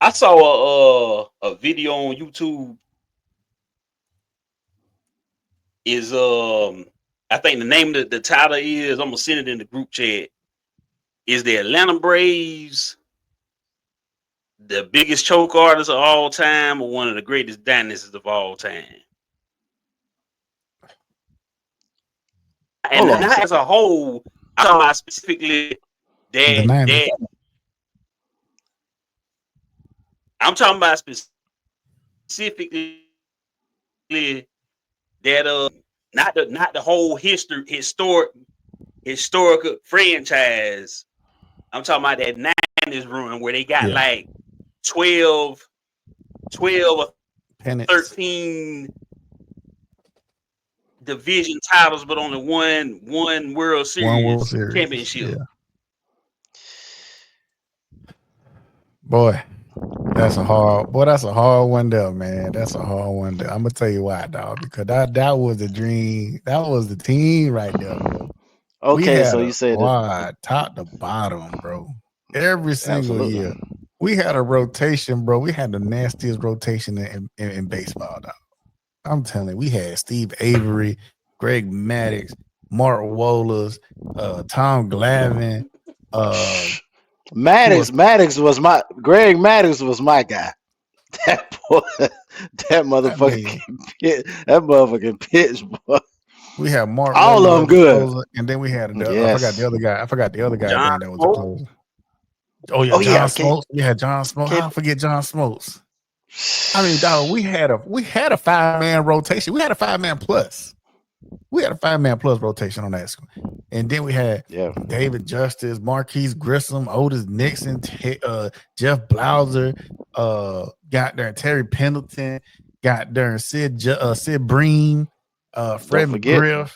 I saw a video on YouTube. Is I think the name of the title is, I'm gonna send it in the group chat. Is the Atlanta Braves the biggest choke artist of all time, or one of the greatest dynasties of all time? And not as a whole, I'm talking about specifically The that 90s. I'm talking about specifically that not the whole historical franchise. I'm talking about that 90's run where they got like 12 or Pennants. 13 division titles, but only one World Series championship. Yeah. Boy, that's a hard one there, man. That's a hard one there. I'm gonna tell you why, dog, because that was the dream. That was the team right there, bro. Okay, so you said squad top to bottom, bro. Every single year. We had a rotation, bro. We had the nastiest rotation in baseball, dog. I'm telling you, we had Steve Avery, Greg Maddux, Mark Wohlers, Tom Glavine, Maddux was my Greg Maddux was my guy. That boy, that motherfucking pitch, boy. We had Mark. All of them good, and then we had I forgot the other guy. I forgot the other guy's name that was the closer. Oh yeah, John Smoltz. We had John Smoltz. How I forget John Smoltz? I mean, dog, we had a 5-man rotation. We had a 5-man plus. We had a 5-man plus rotation on that school. And then we had David Justice, Marquise Grissom, Otis Nixon, Jeff Blauser, got there Terry Pendleton, got there Sid Breen, Fred McGriff.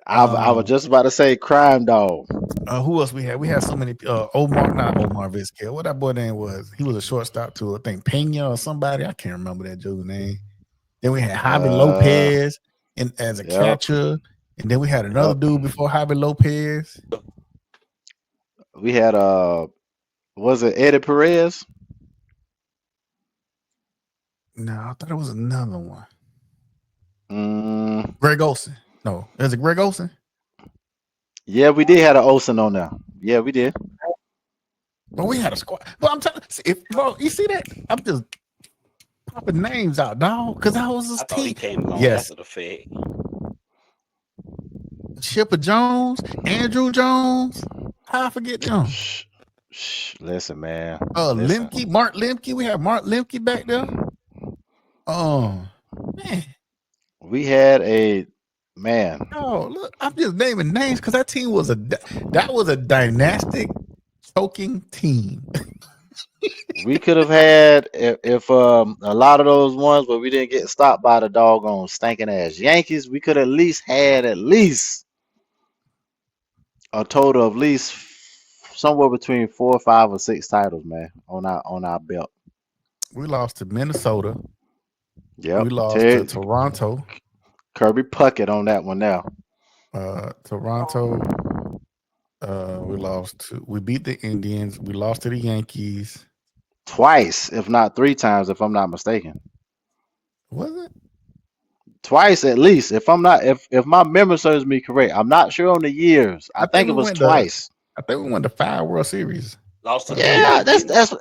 I was just about to say Crime Dog. Who else we had? We had so many. Not Omar Vizquel. What that boy name was? He was a shortstop too. I think Pena or somebody. I can't remember that dude's name. Then we had Javi Lopez as a catcher, and then we had another dude before Javi Lopez. We had was it Eddie Perez? No, I thought it was another one. Greg Olson. No, is it Greg Olson? Yeah, we did have an Olsen on there. Yeah, we did. But we had a squad. But I'm telling you, you see that? I'm just popping names out, dog, because I was his team. He came on after the fact. Chipper Jones, Andrew Jones. How I forget them? Listen, man. Lemke, Mark Lemke. We had Mark Lemke back there. Oh, man. We had a man. Oh, look, I'm just naming names because that team was a dynastic choking team. We could have had if a lot of those ones where we didn't get stopped by the doggone stinking ass Yankees, we could at least had a total of at least somewhere between 4, 5, or 6 titles, man, on our belt. We lost to Minnesota. Yep. We lost to Toronto. Kirby Puckett on that one now. Toronto. We beat the Indians. We lost to the Yankees. Twice, if not 3 times, if I'm not mistaken. Was it? Twice at least. If my memory serves me correct. I'm not sure on the years. I think it was twice. I think we won the 5 World Series. Lost to that's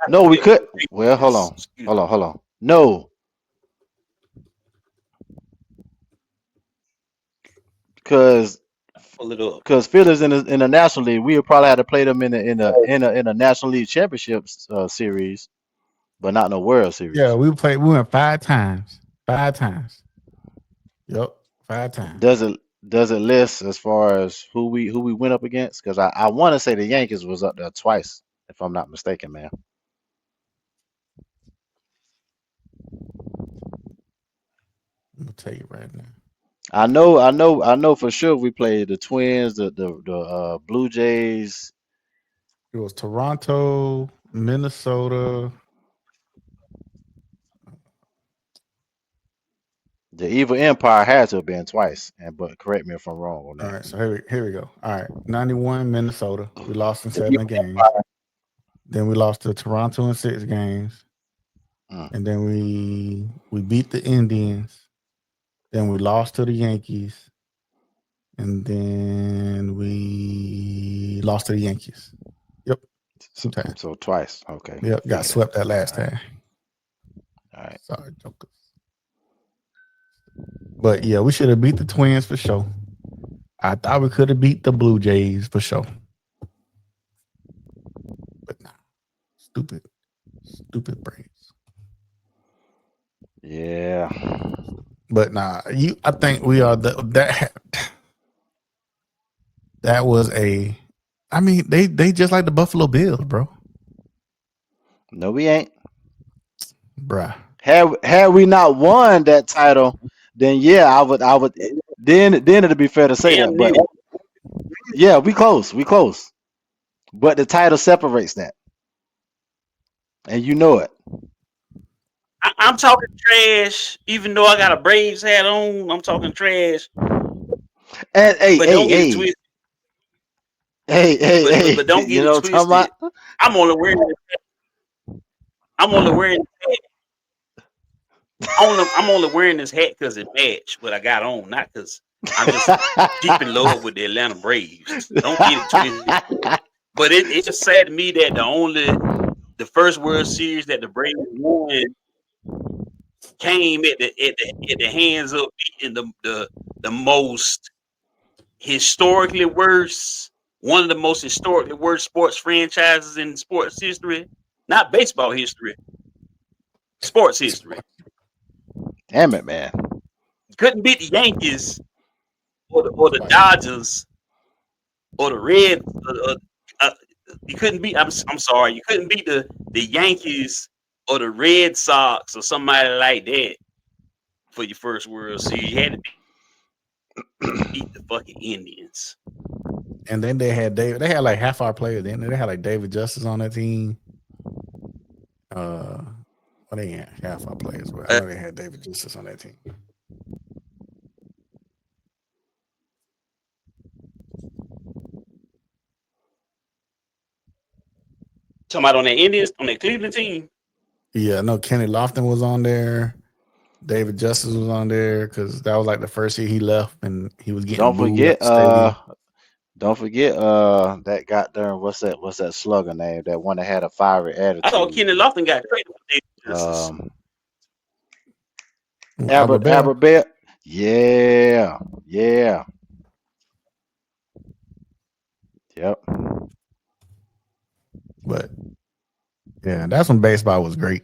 No, we could. Well, hold on. No. Because Phillies in the National League, we would probably have to play them in a National League Championship series, but not in a World Series. Yeah, we went 5 times. 5 times. Yep, 5 times. Does it list as far as who we went up against? Because I want to say the Yankees was up there twice, if I'm not mistaken, man. I'm gonna tell you right now. I know for sure we played the Twins, the Blue Jays. It was Toronto, Minnesota. The Evil Empire had to have been twice, but correct me if I'm wrong on All that. right, so here we go. All right, 91 Minnesota. We lost in The 7 Evil games. Empire. Then we lost to Toronto in 6 games. And then we beat the Indians. Then we lost to the Yankees. And then we lost to the Yankees. Yep. So twice. Okay. Yep. Got swept that last time. All right. Sorry, Jokers. But yeah, we should have beat the Twins for sure. I thought we could have beat the Blue Jays for sure. But nah. Stupid brains. Yeah. But nah, I think we are that was a. I mean, they just like the Buffalo Bills, bro. No, we ain't, bruh. Had we not won that title, then yeah, I would. Then it'd be fair to say that. But yeah, we close. But the title separates that, and you know it. I'm talking trash, even though I got a Braves hat on. I'm talking trash. And hey, but don't get it twisted. Hey, but don't get it twisted. I'm only wearing I'm only wearing this hat because it matched what I got on, not because I'm just deep in love with the Atlanta Braves. Don't get it twisted. But it's just sad to me that the first World Series that the Braves won came at the hands of beating the most historically worst, one of the most historically worst sports franchises in sports history, not baseball history, sports history. Damn it, man! Couldn't beat the Yankees or the Dodgers or the Reds. You couldn't beat. I'm sorry, you couldn't beat the Yankees or the Red Sox or somebody like that for your first World Series. You had to beat the fucking Indians. And then they had like half our players. Then they had like David Justice on that team. Well, they ain't half our players, but I know they had David Justice on that team. Talking about on that Indians, on that Cleveland team. Yeah, no, Kenny Lofton was on there. David Justice was on there because that was like the first year he left, and he was getting booed at the stadium. Don't forget, that got there. What's that slugger name? That one that had a fiery attitude. I thought Kenny Lofton got traded with David Justice. Albert Bell. Yeah. Yep. But yeah, that's when baseball was great.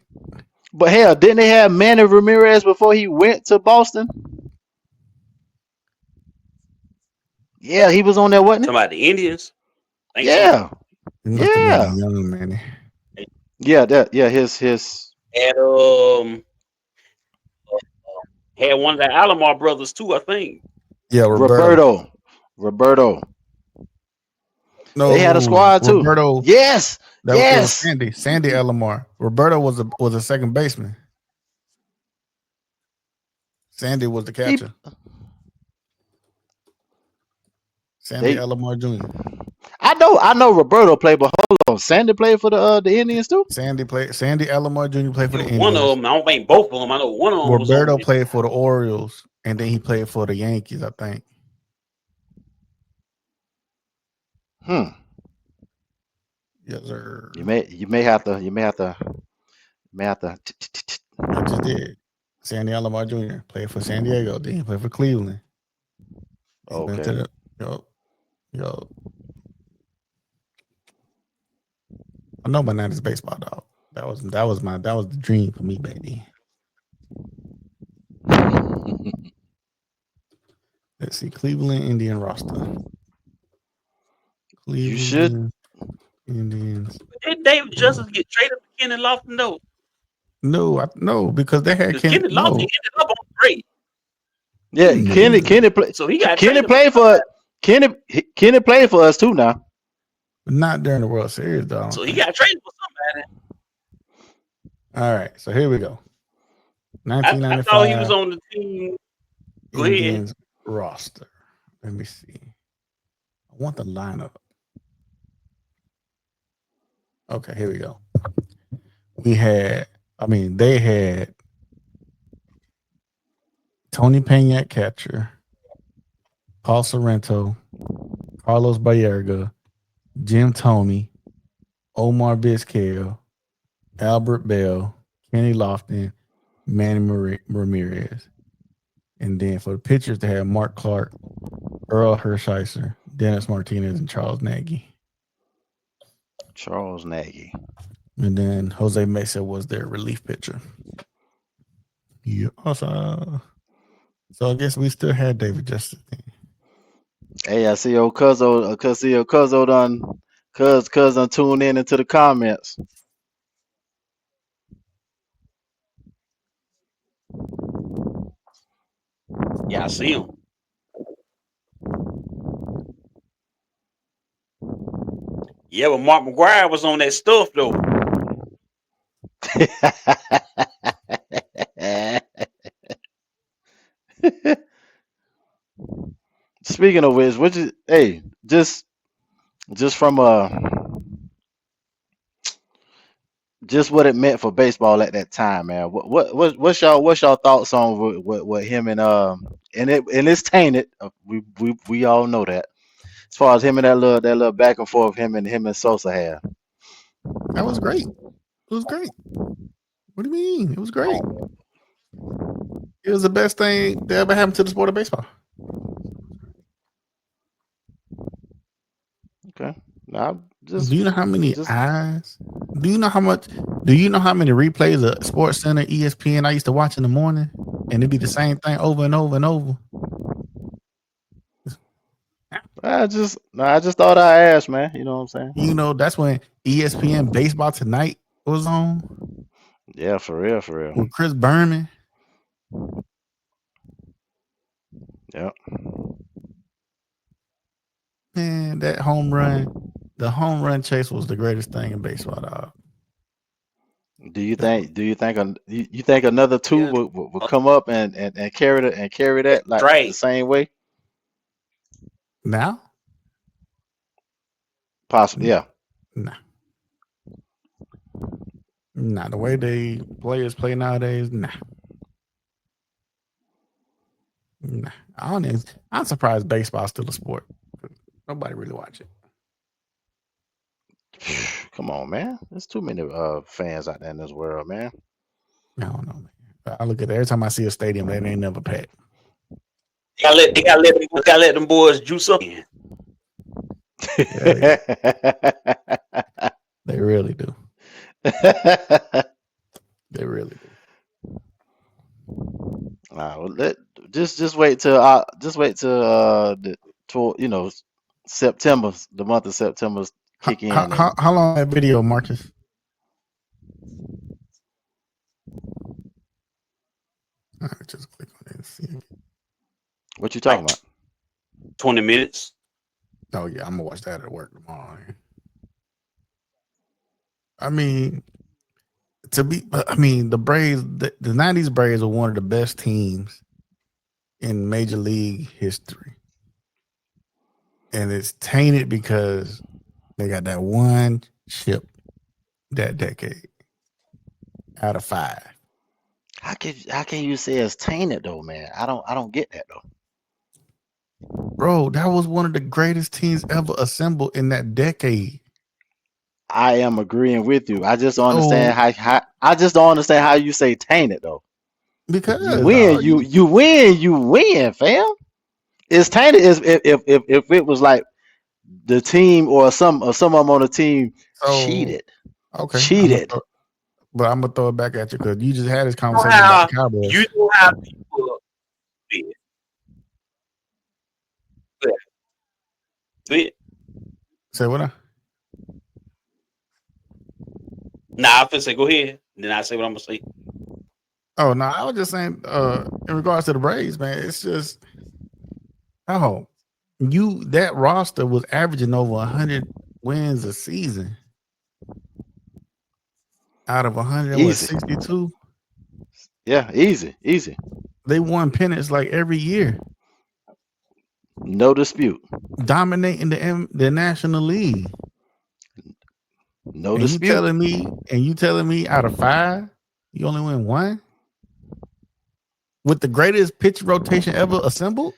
But hell, didn't they have Manny Ramirez before he went to Boston? Yeah, he was on there, wasn't he? Talking about the Indians. Yeah. Yeah. Young Manny. Yeah, his had one of the Alomar brothers too, I think. Yeah, Roberto. No, they had a squad too. Roberto. Yes. Was Sandy Alomar. Roberto was a second baseman. Sandy was the catcher. Sandy Alomar Jr. I know Roberto played, but hold on, Sandy played for the Indians too. Sandy Alomar Jr. played for the Indians. One of them, I don't think both of them. I know one of them. Roberto played for the Orioles, and then he played for the Yankees, I think. Yes, sir. You may have to. I just did. Sandy Alomar Jr. played for San Diego. Then he played for Cleveland. Okay. Yo. I know my 90's baseball, dog. That was the dream for me, baby. Let's see, Cleveland Indian roster. Cleveland you should. Indians. Did David Justice get traded for Kenny Lofton though? No, because they had Kenny Lofton ended up on trade. Yeah, Kenny played. So he got Kenny played for Kenny played for us too now. But not during the World Series, though. So he got traded for somebody. All right, so here we go. I thought he was on the team. Go Indians roster. Let me see. I want the lineup. Okay, here we go. They had Tony Pena at catcher, Paul Sorrento, Carlos Baerga, Jim Toney, Omar Vizquel, Albert Bell, Kenny Lofton, Manny Ramirez. And then for the pitchers, they had Mark Clark, Earl Hershiser, Dennis Martinez, and Charles Nagy. And then Jose Mesa was their relief pitcher. Yeah. So I guess we still had David Justice. Hey, I see your Cuzzo done tune in into the comments. Yeah, I see him. Yeah, but Mark McGwire was on that stuff though. Speaking of which, just from just what it meant for baseball at that time, man. What's y'all thoughts on what him and it's tainted. We all know that. As far as him and that little back and forth him and Sosa had. That was great. It was great. What do you mean? It was great. It was the best thing that ever happened to the sport of baseball. Okay. Do you know how many eyes? Do you know how much? Do you know how many replays of Sports Center, ESPN I used to watch in the morning, and it'd be the same thing over and over and over? I just thought I asked, man. You know what I'm saying? You know, that's when ESPN Baseball Tonight was on. Yeah, for real. With Chris Berman. Yep. Man, that home run, the home run chase was the greatest thing in baseball, dog. Do you think another two will come up and carry that like the same way? Now? Possibly, yeah. Nah, the way they players play nowadays, nah. I'm surprised baseball's still a sport. Nobody really watch it. Come on, man. There's too many fans out there in this world, man. I don't know, man. I look at it every time I see a stadium, they ain't never packed. They gotta let them boys juice up. Yeah. They really do. They really do. Just wait till September, the month of September kick in. How long that video, Marcus? I just click on it and see. What you talking about? 20 minutes. Oh yeah, I'm gonna watch that at work tomorrow. I mean, the Braves, the 90's Braves are one of the best teams in Major League history. And it's tainted because they got that one chip that decade out of 5. How can you say it's tainted though, man? I don't get that though. Bro, that was one of the greatest teams ever assembled in that decade. I am agreeing with you. I just don't understand how you say tainted though. Because you win, fam. It's tainted if it was like the team or some of them on the team cheated. Okay. Cheated. But I'm gonna throw it back at you because you just had this conversation about the Cowboys. You know how people Say what? Nah, I'm finna say go ahead. Then I say what I'm gonna say. Oh no, I was just saying in regards to the Braves, man, it's just that roster was averaging over 100 wins a season out of 162. Yeah, easy. They won pennants like every year. No dispute. Dominating the National League. No and dispute. You telling me out of 5, you only win 1? With the greatest pitch rotation ever assembled?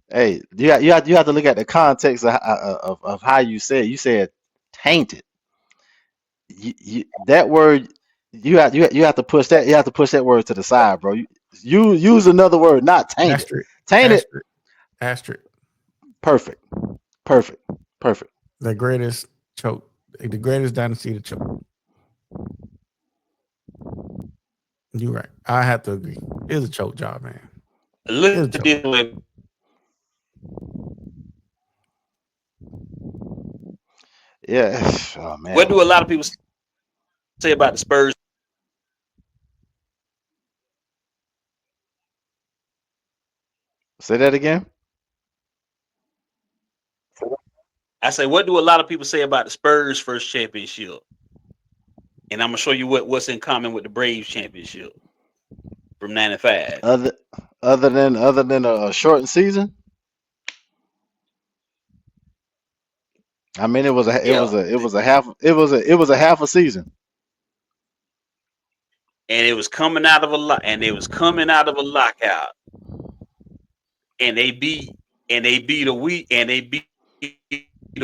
Hey, you have to look at the context of how you said. You said tainted. That word you have to push that. You have to push that word to the side, bro. You use another word, not tainted. Tainted. Asterisk. Perfect. The greatest choke. The greatest dynasty to choke. You're right. I have to agree. It's a choke job, man. Look at this way. Yeah. Oh man. What do a lot of people say about the Spurs? Say that again. I say, what do a lot of people say about the Spurs' first championship? And I'm gonna show you what's in common with the Braves championship from '95. Other than a shortened season. I mean, it was a half a season. And it was coming out of a lockout. And they beat a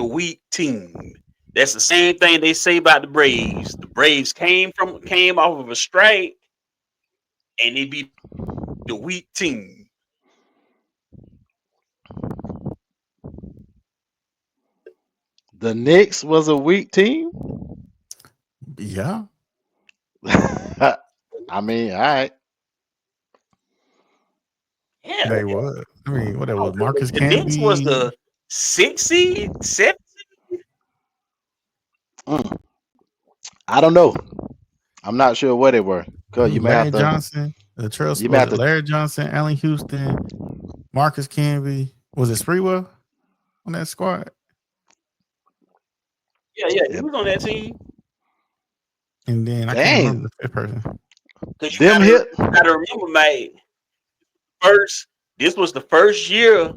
weak team. That's the same thing they say about the Braves. The Braves came off of a strike and they beat the weak team. The Knicks was a weak team. Yeah. I mean, all right. Yeah, they were. I mean, what it was? Marcus the Camby. Knicks was the 6th seed, 7th seed. I don't know. I'm not sure where they were. You may Larry have to. Johnson, the Trail. Larry Johnson, Allen Houston, Marcus Camby. Was it Sprewell on that squad? Yeah, he was on that team. And then I can't remember the 5th person. Because you gotta remember, mate. This was the first year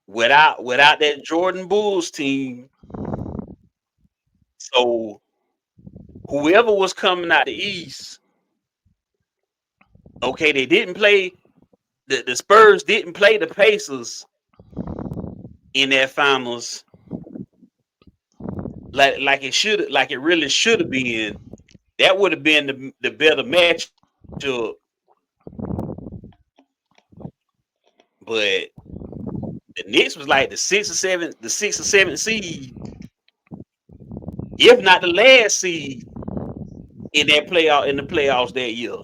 without that Jordan Bulls team. So whoever was coming out the East, okay, they didn't play. The Spurs didn't play the Pacers in their finals like it really should have been. That would have been the better matchup. But the Knicks was like the 6th or 7th seed, if not the last seed in the playoffs that year.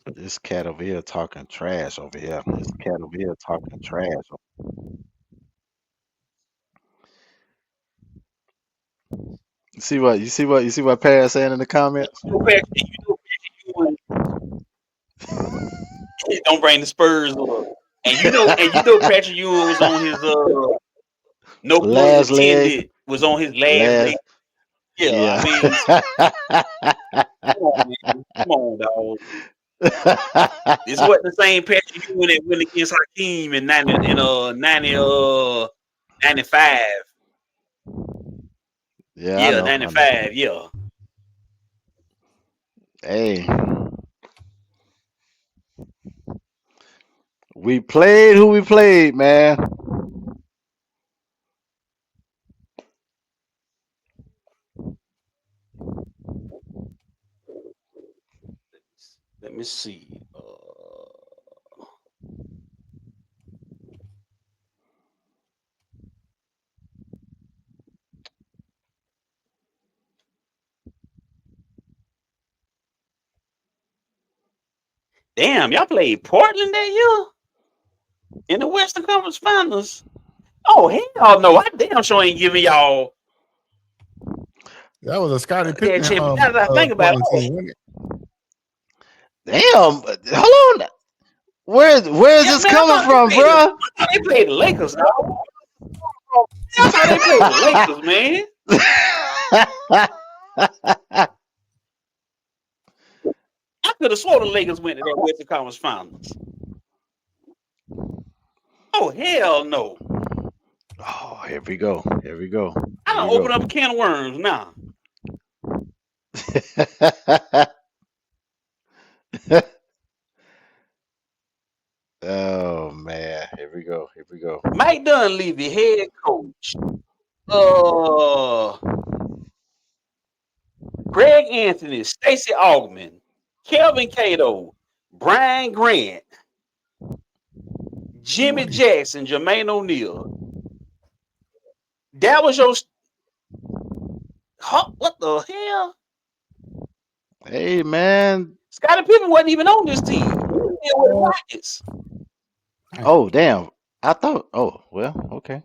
This cat over here talking trash over here. You see what Pat saying in the comments? Don't bring the Spurs up. And you know Patrick Ewing was on his no pun intended was on his last leg. Yeah. I mean, come on, dog. This wasn't the same Patrick Ewing that went against Hakeem in 95. Yeah, 95. Yeah. Hey, we played who we played, man. Let me see. Damn, y'all played Portland that year in the Western Conference Finals. Oh hell no! I damn sure ain't giving y'all. That was a Scottie Pippen. Think about it. Damn, hold on. Where is this coming from, bro? They played the Lakers, dog. That's how they played the Lakers, man. could have sworn the Lakers went to that Western Conference Finals. Oh, hell no. Oh, here we go. Here we go. I don't open up a can of worms now. Oh man, here we go. Here we go. Mike Dunleavy, head coach. Greg Anthony, Stacey Augmon, Kelvin Cato, Brian Grant, Jimmy Jackson, Jermaine O'Neal. That was your. What the hell? Hey man, Scottie Pippen wasn't even on this team. He was with the Rockets. Oh damn! I thought. Oh well, okay.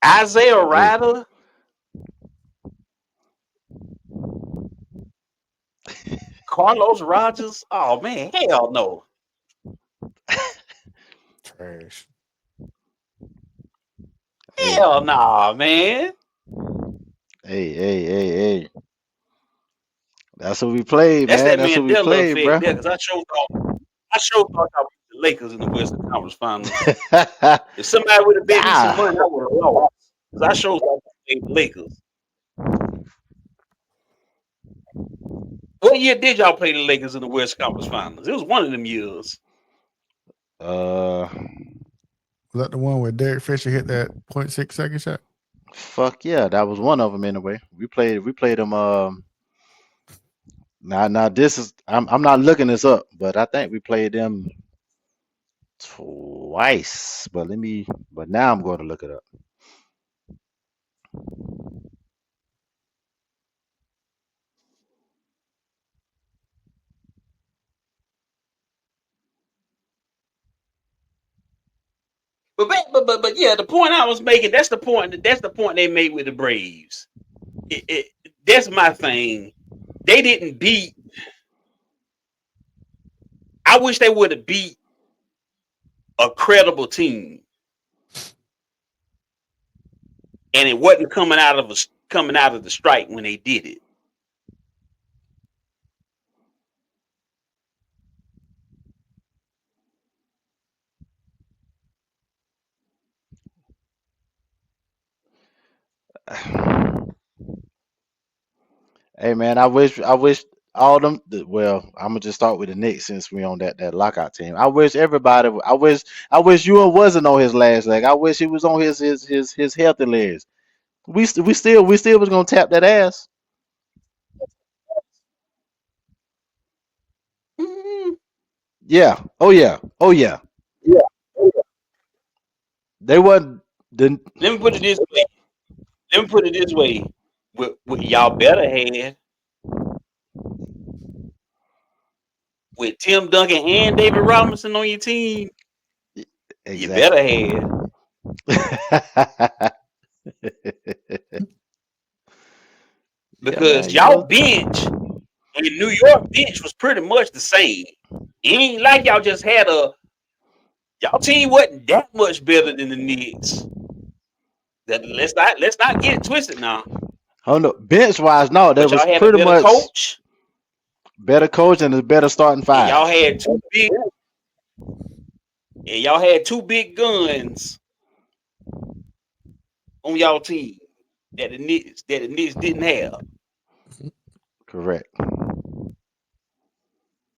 Isaiah Ryder. Carlos Rogers. Oh man, hell no. Trash. Hell nah, man. Hey. That's what we played, That's man. that That's what we played, effect bro. there, because I sure thought I was the Lakers in the Western Conference Finals. If somebody would have bet me some money, I would have lost. Because I sure thought I played the Lakers. What year did y'all play the Lakers in the Western Conference Finals? It was one of them years. Was that the one where Derek Fisher hit that 0.6 second shot? Fuck yeah, that was one of them anyway. We played them. Now this is I'm not looking this up, but I think we played them twice. But now I'm going to look it up. But yeah, the point I was making, that's the point they made with the Braves. That's my thing. They didn't beat. I wish they would have beat a credible team, and it wasn't coming out of the strike when they did it. Hey man, I wish all them. Well, I'm gonna just start with the Knicks since we on that lockout team. I wish everybody. I wish Ewan wasn't on his last leg. I wish he was on his healthy legs. We still was gonna tap that ass. Mm-hmm. Yeah. Oh yeah. Yeah. They wasn't. Let me put it this way. What y'all better had with Tim Duncan and David Robinson on your team. Exactly. You better have. Because y'all bench and New York bench was pretty much the same. It ain't like y'all just had y'all team wasn't that much better than the Knicks. Let's not get it twisted now. Oh no, bench wise, no, that was had pretty much better coach and a better starting five. And y'all had two big guns on y'all team that the Knicks didn't have. Correct.